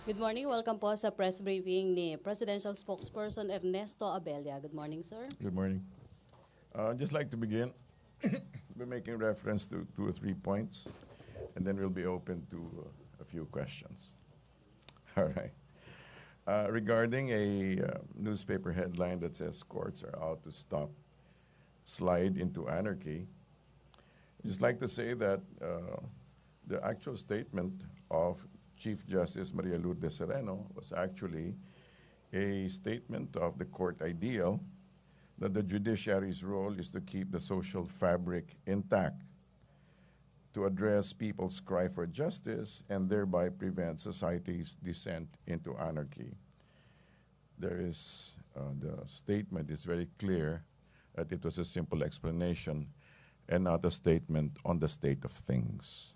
Good morning. Welcome po sa press briefing ni Presidential Spokesperson Ernesto Abella. Good morning, sir. Good morning. I'd just like to begin by making reference to 2 or 3 points, and then we'll be open to a few questions. All right. Regarding a newspaper headline that says courts are out to stop slide into anarchy, I'd just like to say that the actual statement of Chief Justice Maria Lourdes Sereno was actually a statement of the court ideal that the judiciary's role is to keep the social fabric intact, to address people's cry for justice, and thereby prevent society's descent into anarchy. The statement is very clear that it was a simple explanation and not a statement on the state of things.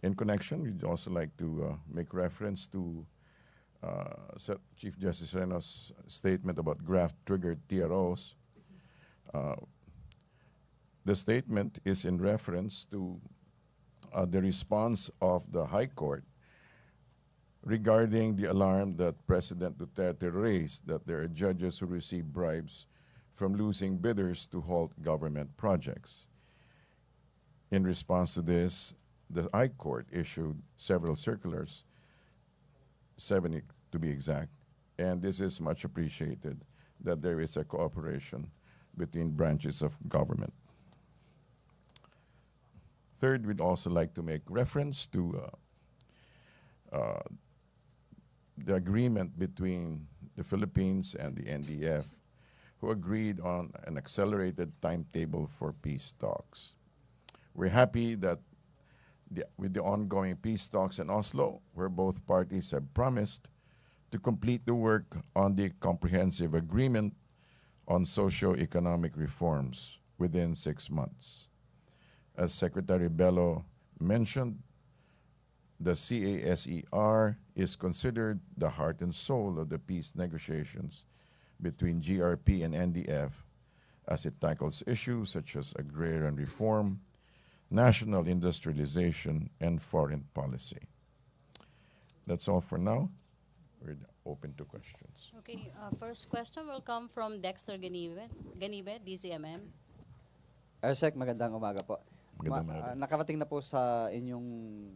In connection, we'd also like to make reference to Chief Justice Sereno's statement about graft-triggered TROs. The statement is in reference to the response of the High Court regarding the alarm that President Duterte raised that there are judges who receive bribes from losing bidders to halt government projects. In response to this, the High Court issued several circulars, 7 to be exact, and this is much appreciated that there is a cooperation between branches of government. Third, we'd also like to make reference to the agreement between the Philippines and the NDF, who agreed on an accelerated timetable for peace talks. We're happy that with the ongoing peace talks in Oslo, where both parties have promised to complete the work on the comprehensive agreement on socio-economic reforms within 6 months. As Secretary Bello mentioned, the CASER is considered the heart and soul of the peace negotiations between GRP and NDF as it tackles issues such as agrarian reform, national industrialization, and foreign policy. That's all for now. We're open to questions. Okay, first question will come from Dexter Ganibe, DCMM. Ersek, magandang umaga po. Magandang umaga. Nakarating na po sa inyong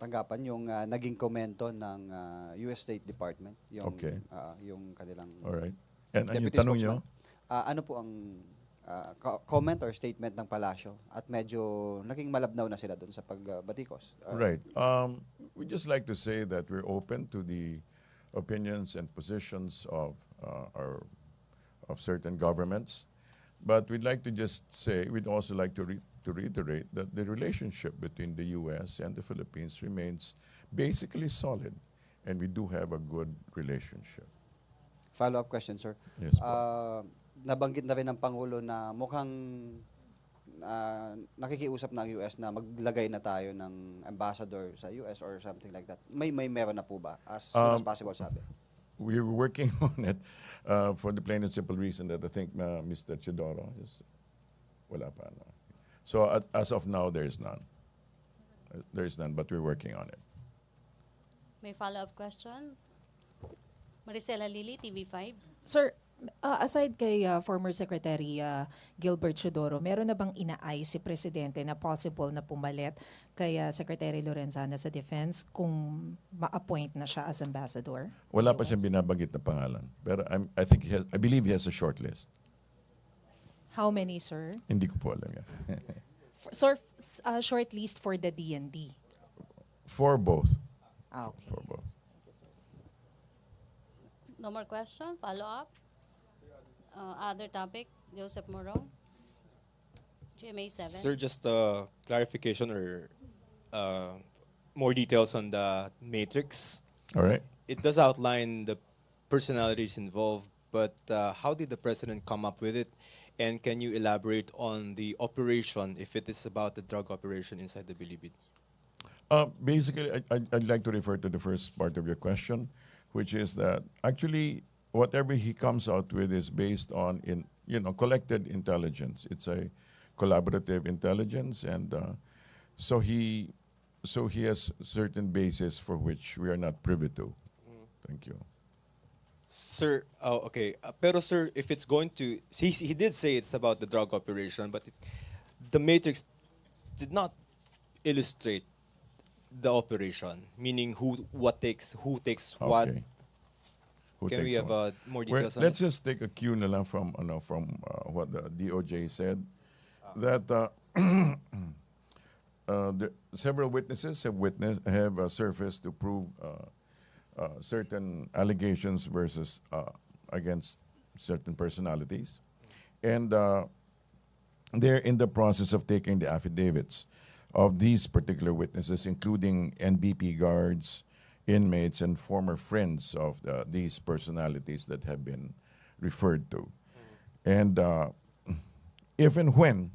tanggapan yung naging komento ng US State Department, yung Okay. yung kanilang All right. And yung deputy tanong nyo? spokesman. Ano po ang comment or statement ng palasyo at medyo naging malabnaw na sila doon sa pagbatikos? Right. We'd just like to say that we're open to the opinions and positions of certain governments, but we'd like to just say, we'd also like to reiterate that the relationship between the U.S. and the Philippines remains basically solid, and we do have a good relationship. Follow-up question, sir. Yes, po. Nabanggit na rin ng Pangulo na mukhang nakikiusap ng US na maglagay na tayo ng ambassador sa US or something like that. May meron na po ba? As soon as possible, sabi. We're working on it for the plain and simple reason that I think Mr. Chidoro is wala pa. No? So as of now, there is none. There is none, but we're working on it. May follow-up question? Maricela Lili, TV5. Sir, aside kay former Secretary Gilbert Chodoro, meron na bang inaay si Presidente na possible na pumalit kay Secretary Lorenzana sa Defense kung ma-appoint na siya as ambassador? Wala pa siyang binabanggit na pangalan. Pero I believe he has a short list. How many, sir? Hindi ko po alam yan. Sir, short list for the DND. For both. Okay. For both. No more question? Follow-up? Other topic? Joseph Morong? GMA 7. Sir, just a clarification or more details on the matrix. All right. It does outline the personalities involved, but how did the president come up with it? And can you elaborate on the operation, if it is about the drug operation inside the Bilibid? Basically, I'd like to refer to the first part of your question, which is that actually whatever he comes out with is based on collected intelligence. It's a collaborative intelligence, and so he so he has certain basis for which we are not privy to. Thank you. Sir, oh, okay. Pero sir, if it's going to, he did say it's about the drug operation, but the matrix did not illustrate the operation, meaning who takes what. Okay. Who Can we takes have what? more Well, details on let's it? just take a cue na lang from what the DOJ said, that the several witnesses have surfaced to prove certain allegations versus against certain personalities, and they're in the process of taking the affidavits of these particular witnesses, including NBP guards, inmates, and former friends of these personalities that have been referred to. And if and when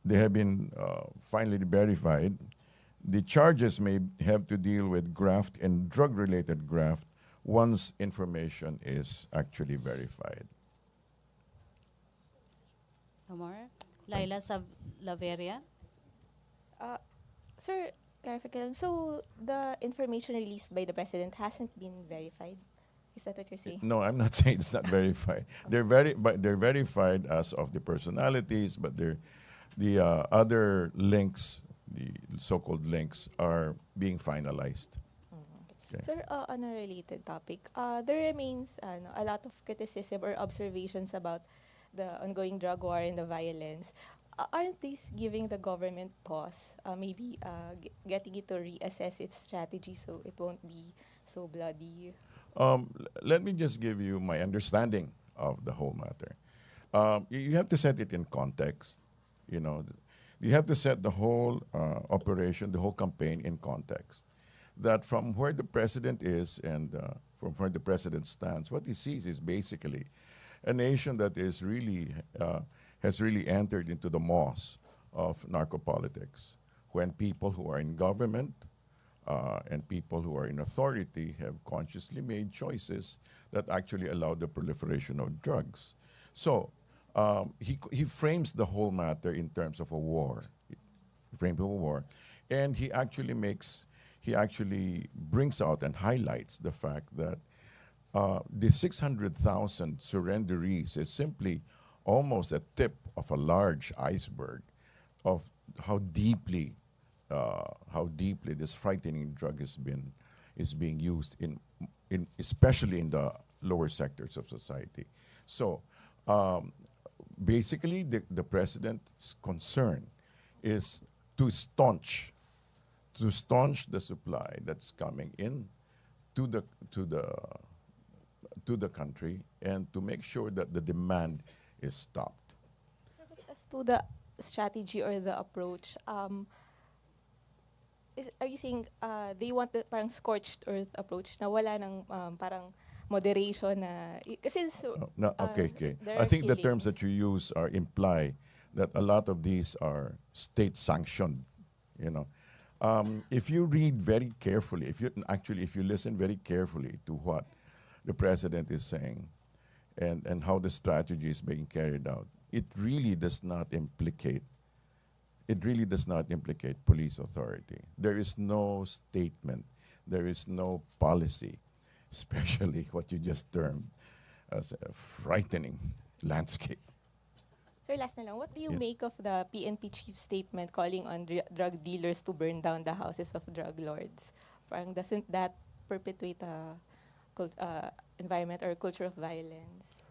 they have been finally verified, the charges may have to deal with graft and drug-related graft once information is actually verified. No more? Laila Laveria? Sir, clarification. So, the information released by the president hasn't been verified? Is that what you're saying? No, I'm not saying it's not verified. They're verified as of the personalities, but the other links, the so-called links, are being finalized. Okay. Sir, on a related topic, there remains a lot of criticism or observations about the ongoing drug war and the violence. Aren't these giving the government pause, maybe getting it to reassess its strategy so it won't be so bloody? Let me just give you my understanding of the whole matter. You have to set it in context. You know, you have to set the whole operation, the whole campaign in context. That from where the president is and from where the president stands, what he sees is basically a nation that is really has really entered into the moss of narcopolitics, when people who are in government and people who are in authority have consciously made choices that actually allow the proliferation of drugs. So he frames the whole matter in terms of a war, and he actually brings out and highlights the fact that the 600,000 surrenderees is simply almost a tip of a large iceberg of how deeply this frightening drug is being used in especially in the lower sectors of society. So basically, the president's concern is to staunch the supply that's coming in to the country, and to make sure that the demand is stopped. Sir, but as to the strategy or the approach, are you saying they want the parang scorched earth approach na wala ng parang moderation na kasi No, okay. there I are think the terms killings. that you use imply that a lot of these are state sanctioned. You know, if you read very carefully, if you listen very carefully to what the president is saying, and how the strategy is being carried out, it really does not implicate police authority. There is no statement, there is no policy, especially what you just termed as a frightening landscape. Sir, last na lang, what do you Yes. make of the PNP chief's statement calling on drug dealers to burn down the houses of drug lords? Parang doesn't that perpetuate a environment or culture of violence?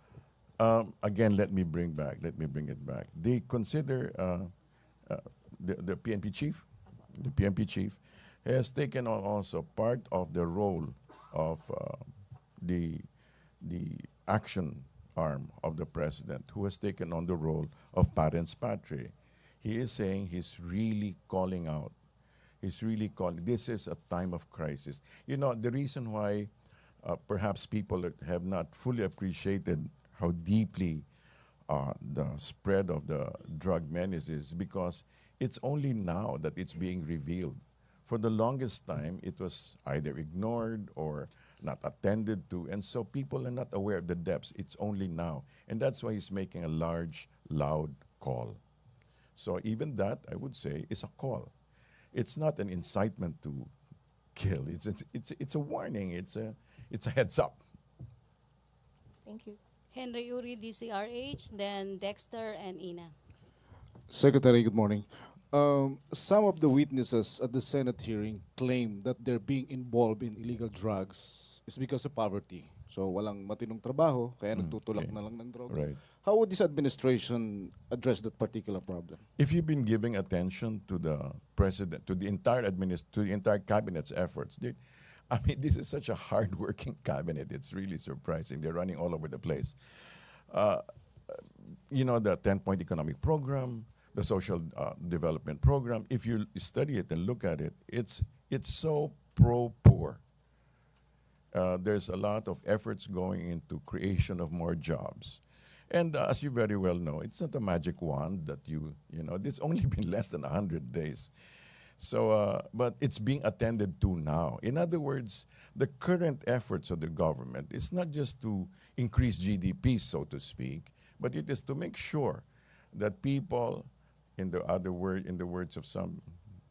Again, let me bring it back. They consider the PNP chief. The PNP chief has taken on also part of the role of the action arm of the president, who has taken on the role of parens patriae. He is saying he's really calling out. He's really calling. This is a time of crisis. You know, the reason why perhaps people have not fully appreciated how deeply the spread of the drug menace is because it's only now that it's being revealed. For the longest time, it was either ignored or not attended to, and so people are not aware of the depths. It's only now. And that's why he's making a large, loud call. So even that, I would say, is a call. it's not an incitement to kill. It's a warning. It's a heads up. Thank you. Henry Uri, DCRH, then Dexter and Ina. Secretary, good morning. Some of the witnesses at the Senate hearing claim that they're being involved in illegal drugs is because of poverty. So walang matinong trabaho, kaya nagtutulak okay. na lang ng droga. Right. How would this administration address that particular problem? If you've been giving attention to the president, to the entire cabinet's efforts, I mean, this is such a hard-working cabinet. It's really surprising. They're running all over the place. You know, the 10-point economic program, the social development program. If you study it and look at it, it's so pro-poor. There's a lot of efforts going into creation of more jobs. And as you very well know, it's not a magic wand that you know, it's only been less than 100 days. So, but it's being attended to now. In other words, the current efforts of the government is not just to increase GDP, so to speak, but it is to make sure that people, in the words of some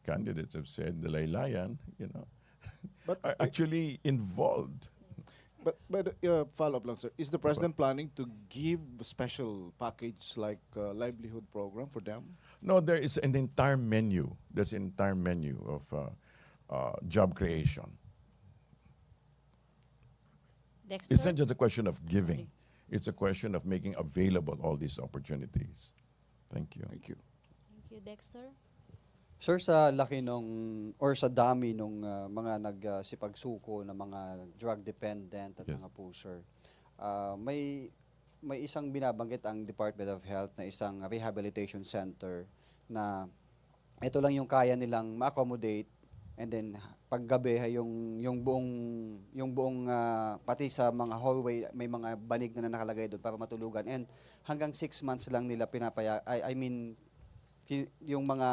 candidates have said, the laylayan, you know, But are actually involved. But follow-up lang, sir. Is the president planning to give a special package like livelihood program for them? No, there is an entire menu. There's an entire menu of job creation. Dexter? It's not just a question of giving. It's a question of making available all these opportunities. Thank you. Thank you. Thank you, Dexter. Sir, sa laki nung, or sa dami nung mga nagsipagsuko na mga drug dependent at Yes. mga pusher, may isang binabanggit ang Department of Health na isang rehabilitation center na ito lang yung kaya nilang ma-accommodate, and then paggabi yung buong pati sa mga hallway may mga banig na nakalagay doon para matulugan, and hanggang 6 months lang nila I mean yung mga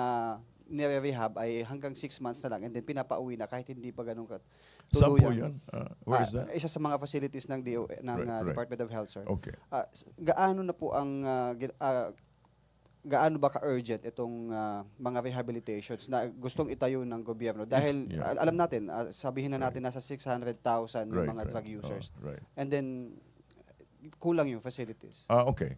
nire-rehab ay hanggang 6 months na lang, and then pinapauwi na kahit hindi pa ganun Saan po tuluyan. yun? Where is that? Isa sa mga facilities ng Right. Department of Health, sir. Okay. Gaano na po ang gaano ba ka-urgent itong mga rehabilitations na gustong itayo ng gobyerno? Dahil yeah. alam natin, sabihin na natin nasa 600,000 yung mga drug users. Right. And then kulang yung facilities. Okay.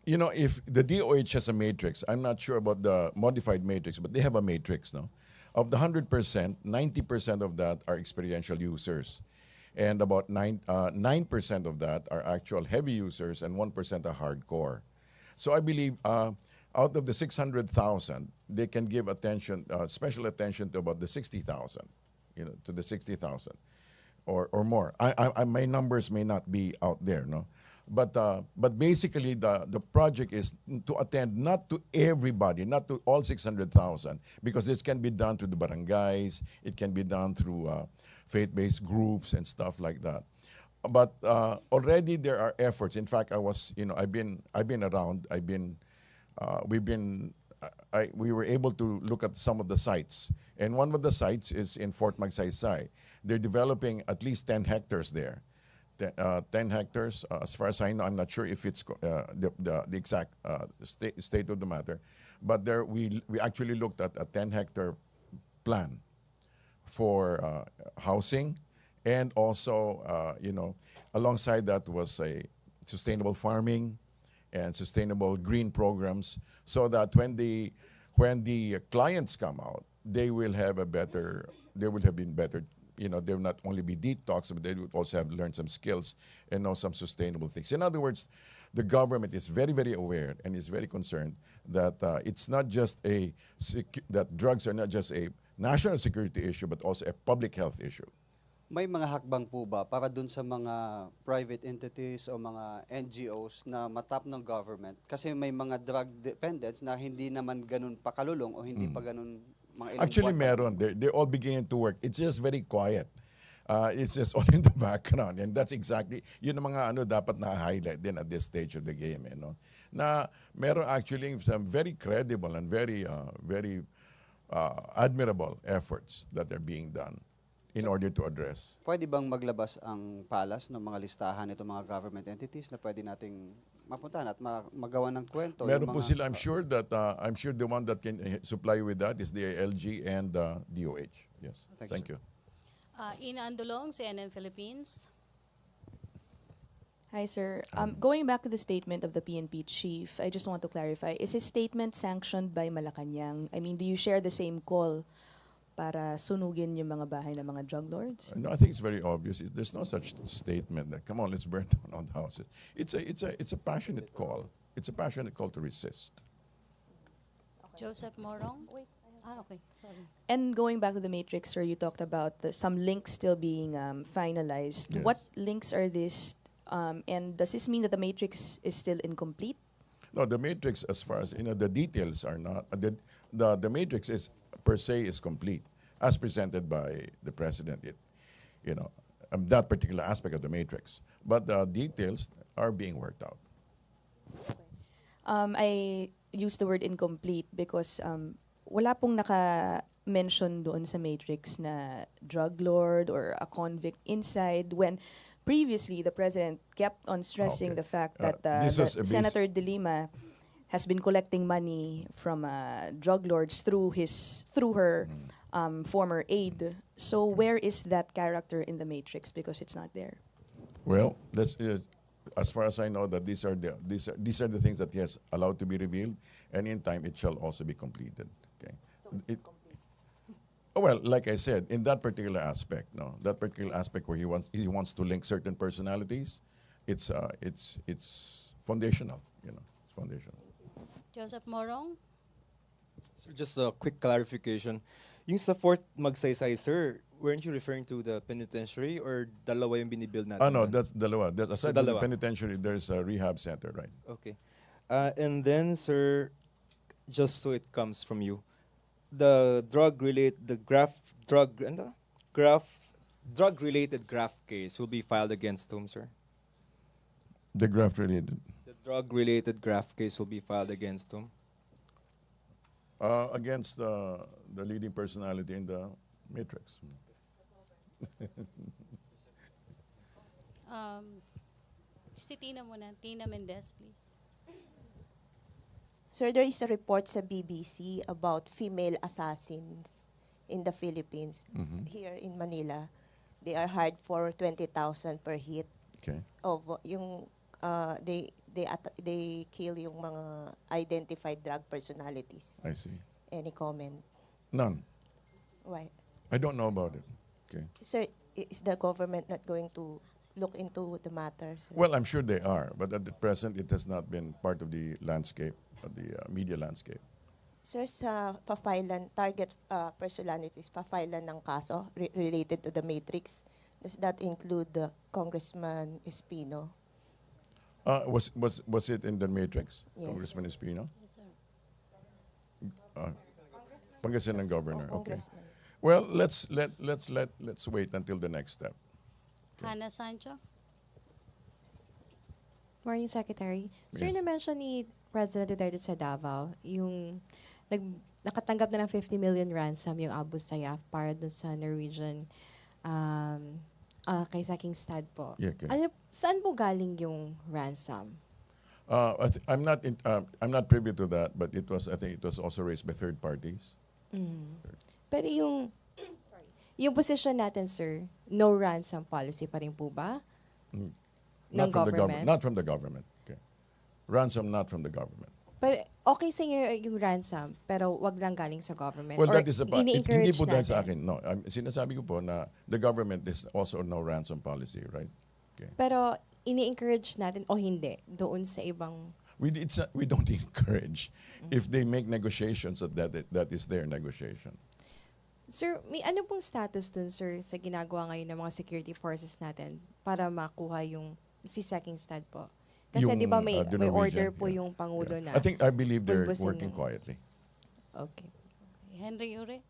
You know, if the DOH has a matrix, I'm not sure about the modified matrix, but they have a matrix, no? Of the 100%, 90% of that are experiential users. And about 9% of that are actual heavy users, and 1% are hardcore. So I believe out of the 600,000, they can give attention, special attention to about the 60,000, you know, to the 60,000 or more. My numbers may not be out there, no? But basically, the project is to attend not to everybody, not to all 600,000, because this can be done through the barangays, it can be done through faith-based groups and stuff like that. But already there are efforts. In fact, I've been around. We were able to look at some of the sites, and one of the sites is in Fort Magsaysay. They're developing at least 10 hectares there. 10 hectares, as far as I know, I'm not sure if it's the exact state of the matter, but there we actually looked at a 10-hectare plan for housing, and also, alongside that was a sustainable farming and sustainable green programs, so that when the clients come out, they will have been better. You know, they will not only be detox, but they would also have learned some skills and know some sustainable things. In other words, the government is very, very aware and is very concerned that it's not just that drugs are not just a national security issue, but also a public health issue. May mga hakbang po ba para dun sa mga private entities o mga NGOs na matap ng government? Kasi may mga drug dependents na hindi naman ganun pakalulong o hindi pa ganun mga ilang Actually, buwan pa. meron. They're all beginning to work. It's just very quiet. It's just all in the background. And that's exactly, yun ang mga dapat na-highlight din at this stage of the game. Na meron actually some very credible and very admirable efforts that are being done in order to address. Pwede bang maglabas ang palas ng mga listahan itong mga government entities na pwede nating mapuntahan at magawa ng kwento. Meron yung po mga- sila. I'm sure the one that can supply you with that is the LG and DOH. Yes. Thank you, Thank sir. you. Ina Andulong, CNN Philippines. Hi, sir. Going back to the statement of the PNP chief, I just want to clarify, is his statement sanctioned by Malacanang? I mean, do you share the same call para sunugin yung mga bahay ng mga drug lords? No, I think it's very obvious. There's no such statement that, come on, let's burn down all the houses. It's a passionate call. It's a passionate call to resist. Joseph Morong. Okay, sorry. And going back to the matrix, sir, you talked about some links still being finalized. Yes. What links are these? And does this mean that the matrix is still incomplete? No, the matrix, as far as, the details are not, the matrix is, per se, is complete, as presented by the President, that particular aspect of the matrix. But the details are being worked out. I use the word incomplete because wala pong naka-mention doon sa matrix na drug lord or a convict inside when previously the President kept on stressing Okay. the fact that This was a Senator De Lima has been collecting money from drug lords through her former aide. So where is that character in the matrix? Because it's not there. Well, as far as I know, that these are the things that he has allowed to be revealed, and in time it shall also be completed. Okay. Well, like I said, in that particular aspect, that particular aspect where he wants to link certain personalities, it's foundational. It's foundational. Joseph Morong. Sir, just a quick clarification. Yung sa fourth magsaysay, sir, weren't you referring to the penitentiary or dalawa yung binibuild natin? No, dun? that's dalawa. Aside from the dalawa. penitentiary, there's a rehab center, right? Okay. And then, sir, just so it comes from you, the drug-related graft case will be filed against whom, sir? The graft related. The drug-related graft case will be filed against whom? Against the leading personality in the matrix. Si Tina muna. Tina Mendez, please. Sir, there is a report sa BBC about female assassins in the Philippines. Here in Manila, they are hired for 20,000 per hit. Okay. Of yung they kill yung mga identified drug personalities. I see. Any comment? None. Why? I don't know about it. Okay. Sir, is the government not going to look into the matter? Sir? Well, I'm sure they are, but at the present, it has not been part of the landscape, of the media landscape. Sir, sa pa-filean, target personalities, pa-filean ng kaso related to the matrix, does that include Congressman Espino? Was it in the matrix, Yes. Congressman Espino? Yes, sir. Pangasinan governor. Oh, Okay. Congressman. Well, let's wait until the next step. Hannah Sancho. Morning, Secretary. Sir, Yes. na-mention ni President Duterte sa Davao, yung nakatanggap na ng 50 million ransom yung Abu Sayyaf para dun sa Norwegian kay Saking Stad po. Yeah, okay. Saan po galing yung ransom? I'm not privy to that, but I think it was also raised by third parties. Pero yung position natin, sir, no ransom policy pa rin po ba? Not Ng from the government. government? Not from the government. Okay. Ransom not from the government. Pero okay sa inyo yung ransom, pero wag lang galing sa government. Well, Or that is hindi po dahil sa akin. No, sinasabi ko po na the government is also no ransom policy, right? Okay. Pero ini-encourage natin o hindi doon sa ibang We don't encourage. If they make negotiations, that is their negotiation. Sir, may ano pong status dun, sir, sa ginagawa ngayon ng mga security forces natin para makuha yung si Saking Stad po? Kasi Yung, di ba may the order Norwegian, po yeah. yung Pangulo Yeah. na. I believe they're bulbusin working na. quietly. Okay. Henry Ure.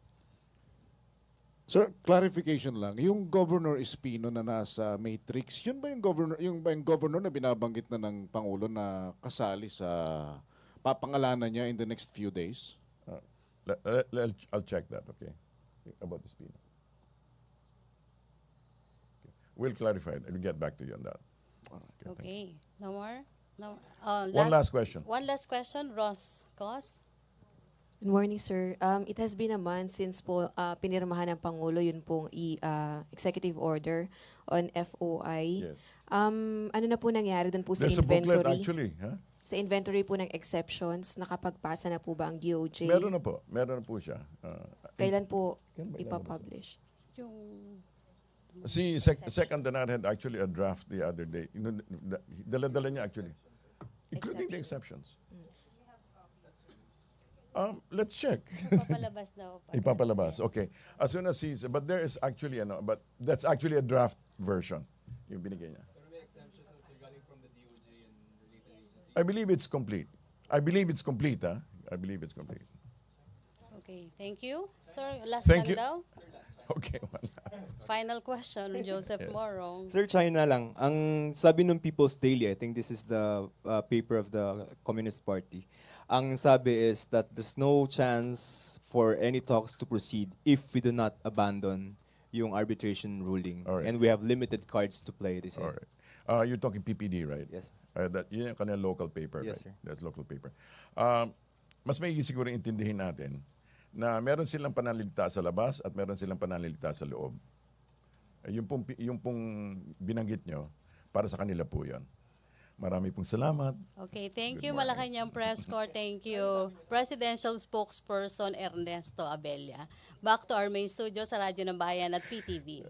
Sir, clarification lang. Yung Governor Espino na nasa Matrix, yun ba yung governor na binabanggit na ng Pangulo na kasali sa papangalanan niya in the next few days? I'll check that, okay? About the Espino. Okay. We'll clarify it. We'll get back to you on that. Okay. thank you. Okay. No more? No, One last question. One last question, Ross Cos. Good morning, sir. It has been a month since po pinirmahan ng Pangulo yun pong executive order on FOI. Yes. Ano na po nangyari doon po sa There's a booklet inventory? actually. Huh? Sa inventory po ng exceptions, nakapagpasa na po ba ang DOJ? Meron na po. Meron na po siya. Kailan po Kailan ba ipapublish? Yung Si Second Dinar had actually a draft the other day. Dala-dala niya actually. Including the exceptions. Let's check. Ipapalabas daw. Ipapalabas. Okay. As soon as he's, but there is actually, but that's actually a draft version. Yung binigay niya. I believe it's complete. I believe it's complete, huh? I believe it's complete. Okay, thank you. Sir, last Thank lang you. daw. Okay, one last. Final question, Joseph Yes. Morong. Sir, China lang. Ang sabi ng People's Daily, I think this is the paper of the Communist Party. Ang sabi is that there's no chance for any talks to proceed if we do not abandon yung arbitration ruling. All right. And we have limited cards to play this All year. right. You're talking PPD, right? Yes. That yun yung kanilang local paper, Yes, right? sir. That's local paper. Mas may siguro intindihin natin na meron silang pananalita sa labas at meron silang pananalita sa loob. Yung pong binanggit nyo, para sa kanila po yun. Marami pong salamat. Okay, thank Good you morning. Malacanang Press Corps. Thank you. Presidential Spokesperson Ernesto Abella. Back to our main studio sa Radyo ng Bayan at PTV.